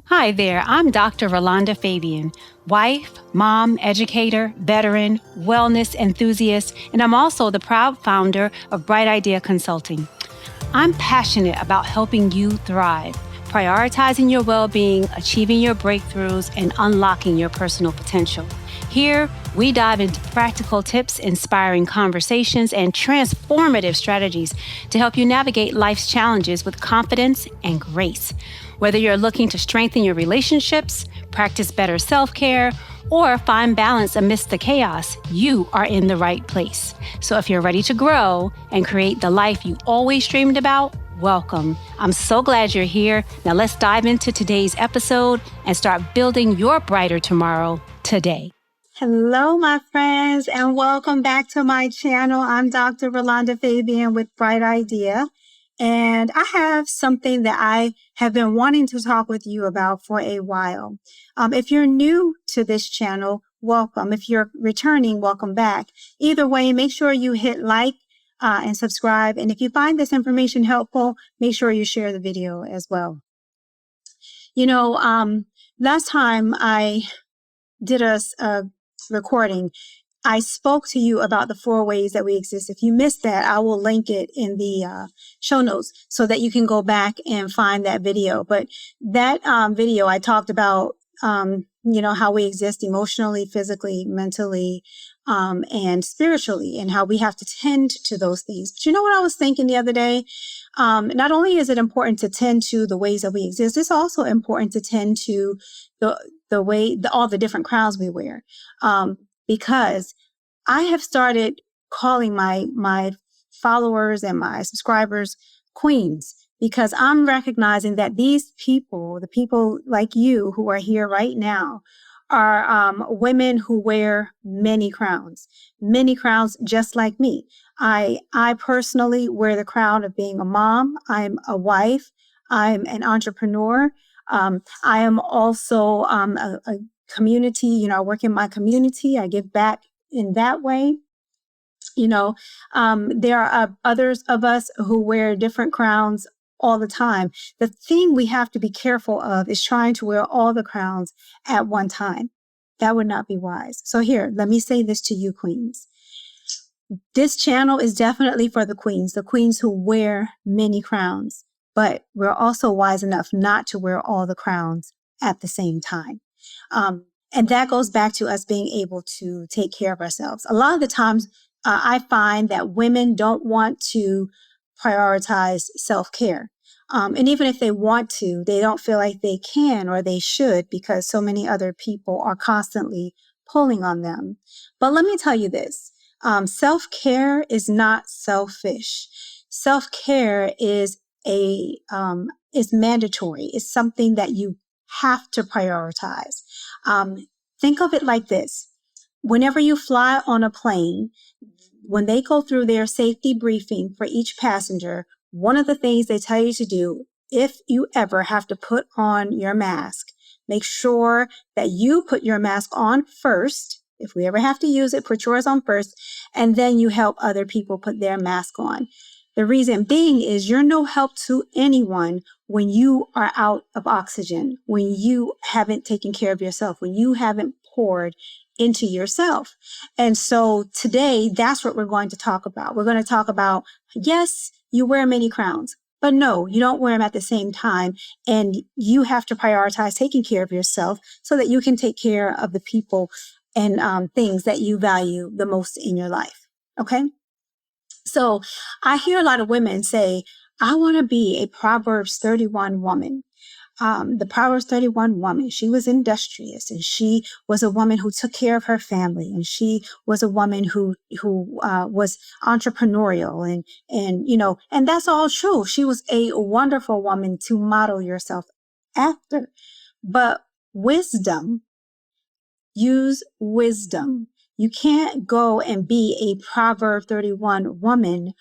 Hi there, I'm Dr. Rolanda Fabien, wife, mom, educator, veteran, wellness enthusiast, and I'm also the proud founder of Bright Idea Consulting. I'm passionate about helping you thrive, prioritizing your well-being, achieving your breakthroughs, and unlocking your personal potential. Here, we dive into practical tips, inspiring conversations, and transformative strategies to help you navigate life's challenges with confidence and grace. Whether you're looking to strengthen your relationships, practice better self-care, or find balance amidst the chaos, you are in the right place. So if you're ready to grow and create the life you always dreamed about, welcome. I'm so glad you're here. Now let's dive into today's episode and start building your brighter tomorrow today. Hello, my friends, and welcome back to my channel. I'm Dr. Rolanda Fabien with Bright Idea, and I have something that I have been wanting to talk with you about for a while. If you're new to this channel, welcome. If you're returning, welcome back. Either way, make sure you hit like and subscribe. And if you find this information helpful, make sure you share the video as well. You know, last time I did a recording, I spoke to you about the 4 ways that we exist. If you missed that, I will link it in the show notes so that you can go back and find that video. But that video, I talked about, how we exist emotionally, physically, mentally, and spiritually, and how we have to tend to those things. But you know what I was thinking the other day? Not only is it important to tend to the ways that we exist, it's also important to tend to all the different crowns we wear. Because I have started calling my followers and my subscribers queens, because I'm recognizing that these people, the people like you who are here right now, are women who wear many crowns just like me. I personally wear the crown of being a mom. I'm a wife. I'm an entrepreneur. I am also a community, I work in my community. I give back in that way. There are others of us who wear different crowns all the time. The thing we have to be careful of is trying to wear all the crowns at one time. That would not be wise. So here, let me say this to you, queens. This channel is definitely for the queens who wear many crowns, but we're also wise enough not to wear all the crowns at the same time. And that goes back to us being able to take care of ourselves. A lot of the times, I find that women don't want to prioritize self-care. And even if they want to, they don't feel like they can or they should, because so many other people are constantly pulling on them. But let me tell you this. Self-care is not selfish. Self-care is mandatory. It's something that you have to prioritize. Think of it like this. Whenever you fly on a plane, when they go through their safety briefing for each passenger, one of the things they tell you to do, if you ever have to put on your mask, make sure that you put your mask on first. If we ever have to use it, put yours on first, and then you help other people put their mask on. The reason being is you're no help to anyone when you are out of oxygen, when you haven't taken care of yourself, when you haven't poured into yourself. And so today, that's what we're going to talk about. We're going to talk about, yes, you wear many crowns, but no, you don't wear them at the same time. And you have to prioritize taking care of yourself so that you can take care of the people and things that you value the most in your life. Okay? So I hear a lot of women say, I want to be a Proverbs 31 woman. The Proverbs 31 woman, she was industrious, and she was a woman who took care of her family, and she was a woman who was entrepreneurial, and that's all true. She was a wonderful woman to model yourself after. But use wisdom. You can't go and be a Proverb 31 woman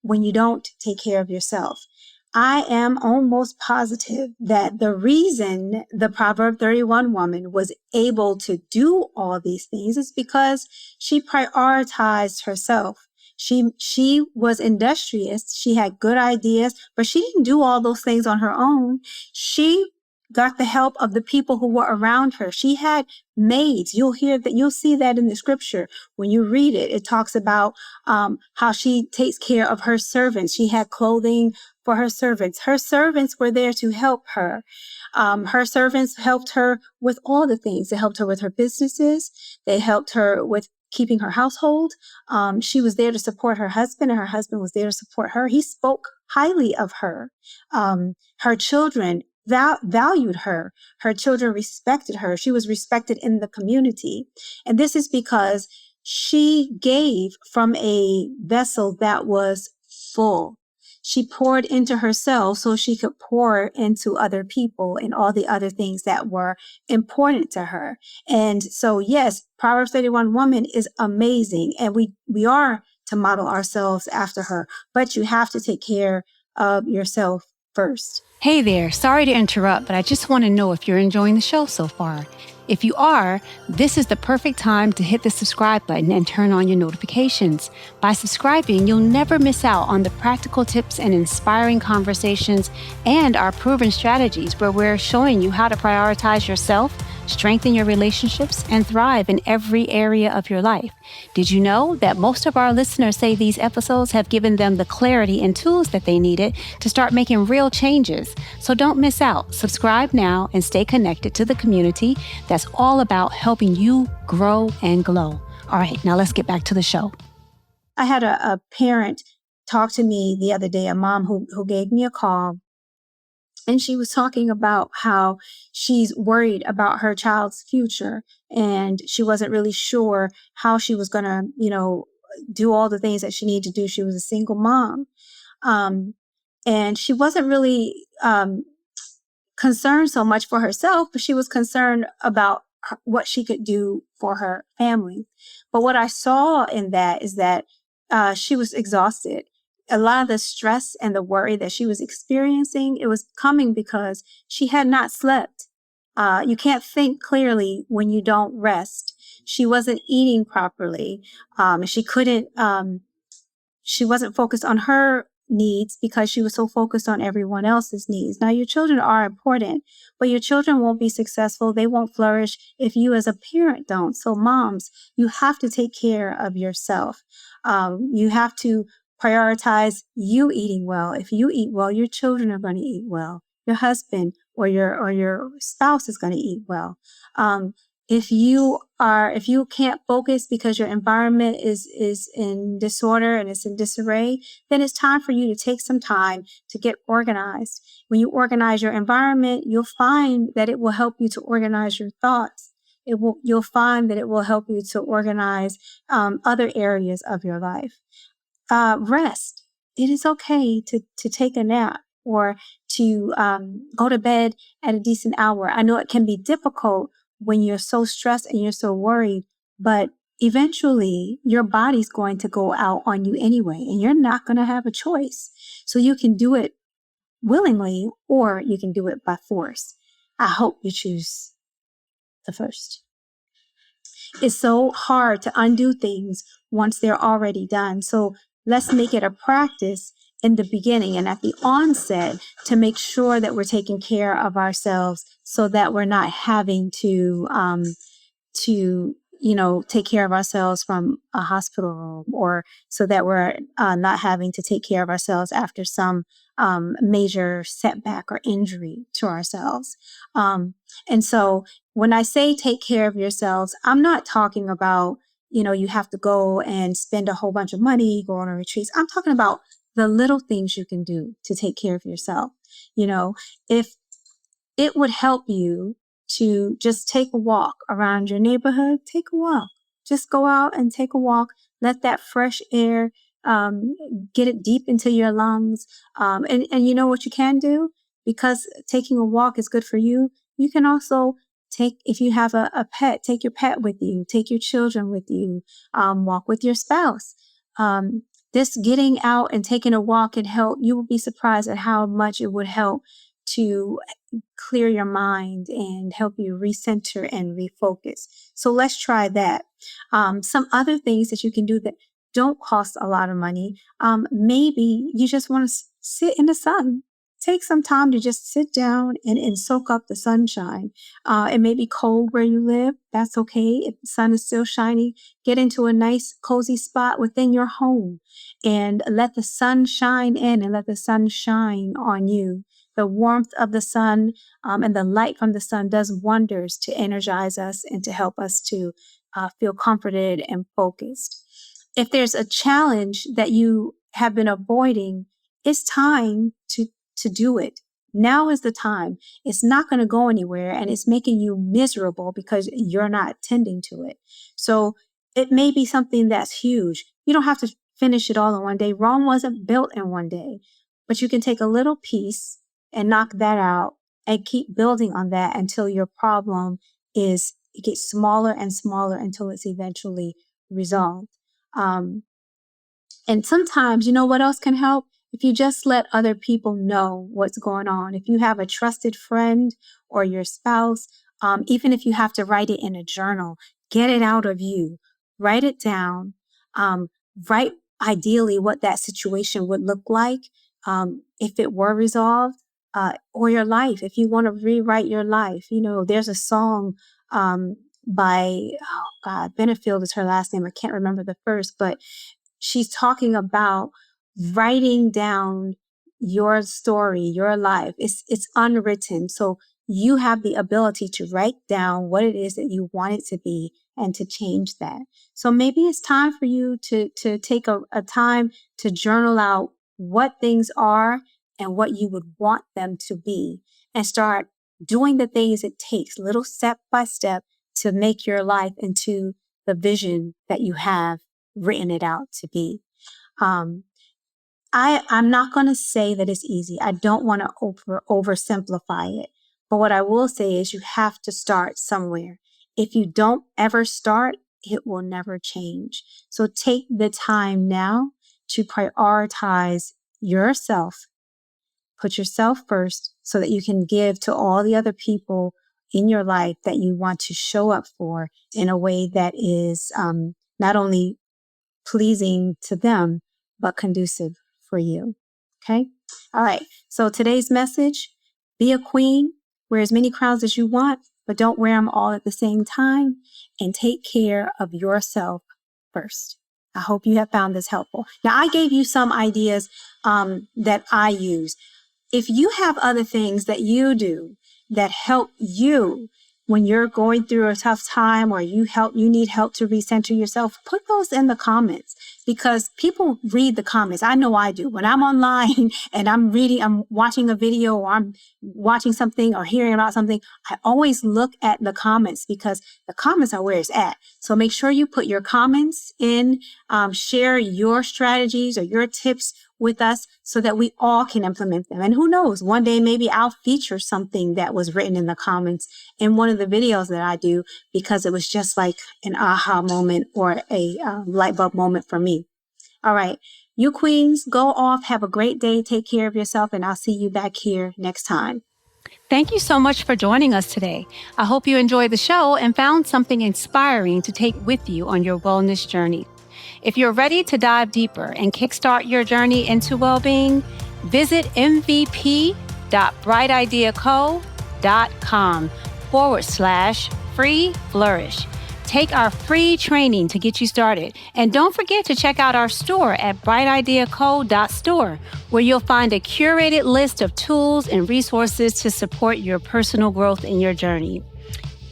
when you don't take care of yourself. I am almost positive that the reason the Proverb 31 woman was able to do all these things is because she prioritized herself. She was industrious. She had good ideas, but she didn't do all those things on her own. She got the help of the people who were around her. She had maids. You'll see that in the scripture. When you read it, it talks about how she takes care of her servants. She had clothing for her servants. Her servants were there to help her. Her servants helped her with all the things. They helped her with her businesses. They helped her with keeping her household. She was there to support her husband, and her husband was there to support her. He spoke highly of her. Her children valued her. Her children respected her. She was respected in the community. And this is because she gave from a vessel that was full. She poured into herself so she could pour into other people and all the other things that were important to her. And so, yes, Proverbs 31 woman is amazing. And we are to model ourselves after her, but you have to take care of yourself first. Hey there, sorry to interrupt, but I just want to know if you're enjoying the show so far. If you are, this is the perfect time to hit the subscribe button and turn on your notifications. By subscribing, you'll never miss out on the practical tips and inspiring conversations and our proven strategies where we're showing you how to prioritize yourself, strengthen your relationships, and thrive in every area of your life. Did you know that most of our listeners say these episodes have given them the clarity and tools that they needed to start making real changes? So don't miss out. Subscribe now and stay connected to the community that's all about helping you grow and glow. All right, now let's get back to the show. I had a parent talk to me the other day, a mom who gave me a call. And she was talking about how she's worried about her child's future, and she wasn't really sure how she was going to, do all the things that she needed to do. She was a single mom. And she wasn't really concerned so much for herself, but she was concerned about what she could do for her family. But what I saw in that is that she was exhausted. A lot of the stress and the worry that she was experiencing, it was coming because she had not slept. You can't think clearly when you don't rest. She wasn't eating properly. She wasn't focused on her needs because she was so focused on everyone else's needs. Now, your children are important, but your children won't be successful. They won't flourish if you as a parent don't. So moms, you have to take care of yourself. You have to prioritize you eating well. If you eat well, your children are going to eat well. Your husband or your spouse is going to eat well. If you can't focus because your environment is in disorder and it's in disarray, then it's time for you to take some time to get organized. When you organize your environment, you'll find that it will help you to organize your thoughts. You'll find that it will help you to organize other areas of your life. Rest. It is okay to take a nap or to go to bed at a decent hour. I know it can be difficult when you're so stressed and you're so worried, but eventually your body's going to go out on you anyway, and you're not going to have a choice. So you can do it willingly or you can do it by force. I hope you choose the first. It's so hard to undo things once they're already done. So let's make it a practice in the beginning and at the onset to make sure that we're taking care of ourselves so that we're not having to take care of ourselves from a hospital room, or so that we're not having to take care of ourselves after some major setback or injury to ourselves. And so when I say take care of yourselves, I'm not talking about, you have to go and spend a whole bunch of money, go on a retreat. I'm talking about the little things you can do to take care of yourself. If it would help you to just take a walk around your neighborhood, take a walk. Just go out and take a walk. Let that fresh air get it deep into your lungs. And you know what you can do? Because taking a walk is good for you. You can also if you have a pet, take your pet with you. Take your children with you. Walk with your spouse. This getting out and taking a walk can help. You will be surprised at how much it would help to clear your mind and help you recenter and refocus. So let's try that. Some other things that you can do that don't cost a lot of money. Maybe you just want to sit in the sun. take some time to just sit down and soak up the sunshine. It may be cold where you live. That's okay. If the sun is still shining, get into a nice cozy spot within your home and let the sun shine in and let the sun shine on you. The warmth of the sun and the light from the sun does wonders to energize us and to help us to feel comforted and focused. If there's a challenge that you have been avoiding, it's time to do it. Now is the time. It's not going to go anywhere and it's making you miserable because you're not tending to it. So it may be something that's huge. You don't have to finish it all in one day. Rome wasn't built in one day, but you can take a little piece and knock that out and keep building on that until your problem it gets smaller and smaller until it's eventually resolved. And sometimes, you know what else can help? If you just let other people know what's going on. If you have a trusted friend or your spouse, even if you have to write it in a journal, get it out of you. Write it down. Write ideally what that situation would look like if it were resolved, or your life. If you want to rewrite your life, there's a song by, Benefield is her last name. I can't remember the first, but she's talking about writing down your story, your life. It's unwritten. So you have the ability to write down what it is that you want it to be and to change that. So maybe it's time for you to take a time to journal out what things are and what you would want them to be and start doing the things it takes, little step by step, to make your life into the vision that you have written it out to be. I'm not going to say that it's easy. I don't want to oversimplify it. But what I will say is you have to start somewhere. If you don't ever start, it will never change. So take the time now to prioritize yourself. Put yourself first so that you can give to all the other people in your life that you want to show up for in a way that is not only pleasing to them, but conducive for you. Okay? All right. So today's message, be a queen, wear as many crowns as you want, but don't wear them all at the same time, and take care of yourself first. I hope you have found this helpful. Now, I gave you some ideas that I use. If you have other things that you do that help you when you're going through a tough time or you need help to recenter yourself, put those in the comments because people read the comments. I know I do. When I'm online and I'm watching a video or I'm watching something or hearing about something, I always look at the comments because the comments are where it's at. So make sure you put your comments in, share your strategies or your tips with us so that we all can implement them. And who knows, one day maybe I'll feature something that was written in the comments in one of the videos that I do because it was just like an aha moment or a light bulb moment for me. All right, you queens, go off, have a great day, take care of yourself, and I'll see you back here next time. Thank you so much for joining us today. I hope you enjoyed the show and found something inspiring to take with you on your wellness journey. If you're ready to dive deeper and kickstart your journey into well-being, visit mvp.brightideaco.com/free flourish. Take our free training to get you started. And don't forget to check out our store at brightideaco.store, where you'll find a curated list of tools and resources to support your personal growth in your journey.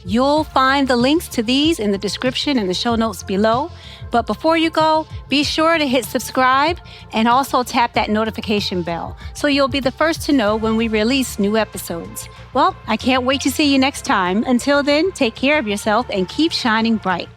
You'll find the links to these in the description and the show notes below. But before you go, be sure to hit subscribe and also tap that notification bell so you'll be the first to know when we release new episodes. Well, I can't wait to see you next time. Until then, take care of yourself and keep shining bright.